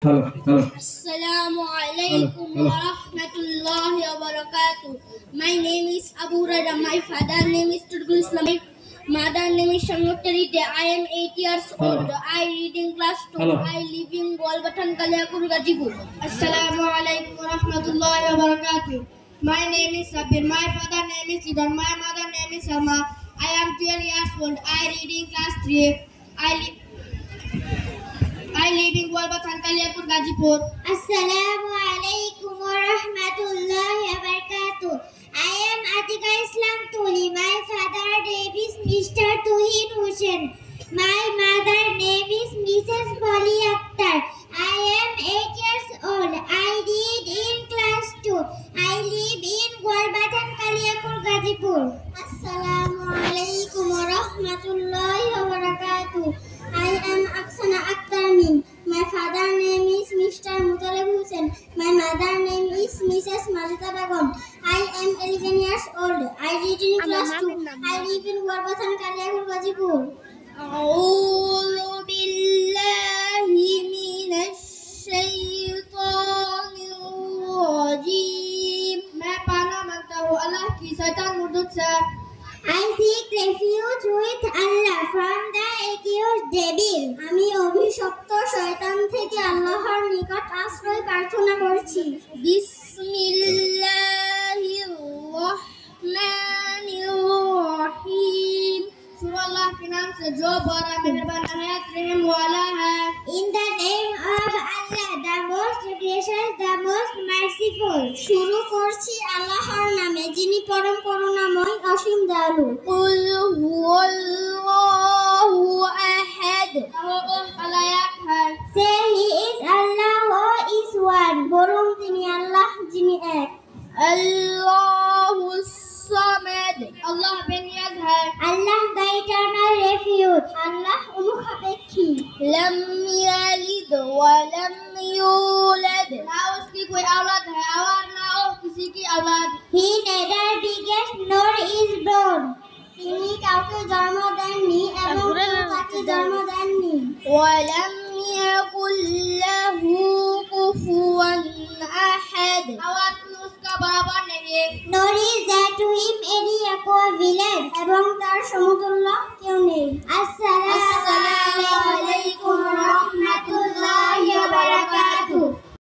Assalamu alaikum wa rahmatullahi wa barakatuh. My name is Abu Rada. My father name is Turkul Islam. My mother name is Shamutari. I am 8 years old. I read in class 2. I live in Golbatan Kaliapur Gajipur. Assalamu alaikum wa rahmatullahi wa barakatuh. My name is Sabir. My father name is Liban. My mother name is Salma. I am 12 years old. I read in class 3. I live in Golbatan Kaliapur Gajipur. Assalamu alaikum wa rahmatullahi wa barakatuh. I am Atika Islam Tuli. My father name is Mr. Tuhin Hussain. My mother name is Mrs. Polly Akhtar. I am 8 years old. I read in class 2. I live in Golbatan Kaliapur Gajipur. Assalamu alaikum wa rahmatullahi wa barakatuh. I am Aksana Akhtar Min. My father name is Mr. Mutalib Hussain. My mother name is Mrs. Majida Begum. I am 11 years old. I read in class 2. I live in Golbatan Kaliapur Gajipur. أعوذ بالله من الشيطان الرجيم. मैं पाना मांगता हूँ अल्लाह की शैतान मुर्दुद से. I seek refuge with Allah from the accused devil. আমি অভিশপ্ত শয়তান থেকে আল্লাহর নিকট আশ্রয় প্রার্থনা করছি. বিসমিল্লাহির রহমানির রহিম. सूरह अल्लाह के नाम से जो बड़ा मेहरबान निहायत रहम वाला है. In the name of Allah, the most gracious, the most merciful. শুরু করছি আল্লাহর নামে যিনি পরম করুণাময় অসীম দয়ালু. قل هو الله أحد. Allah এক है. Say he is Allah is one. বলুন তিনি আল্লাহ যিনি এক. الله الصمد. Allah বেনিয়াদ है. Allah the eternal refuge. Allah অনুখাপেক্ষী. لم يلد ولم يولد. ना उसकी कोई औलाद है और ना किसी की औलाद. He neither begets nor is born. তিনি কাউকে জন্ম দেননি এবং কাউকে জন্ম দেননি. ولم يكن له كفوا أحد. और उसका बराबर नहीं. Nor is there to him any equivalent. এবং তার সমতুল্য কেউ নেই. As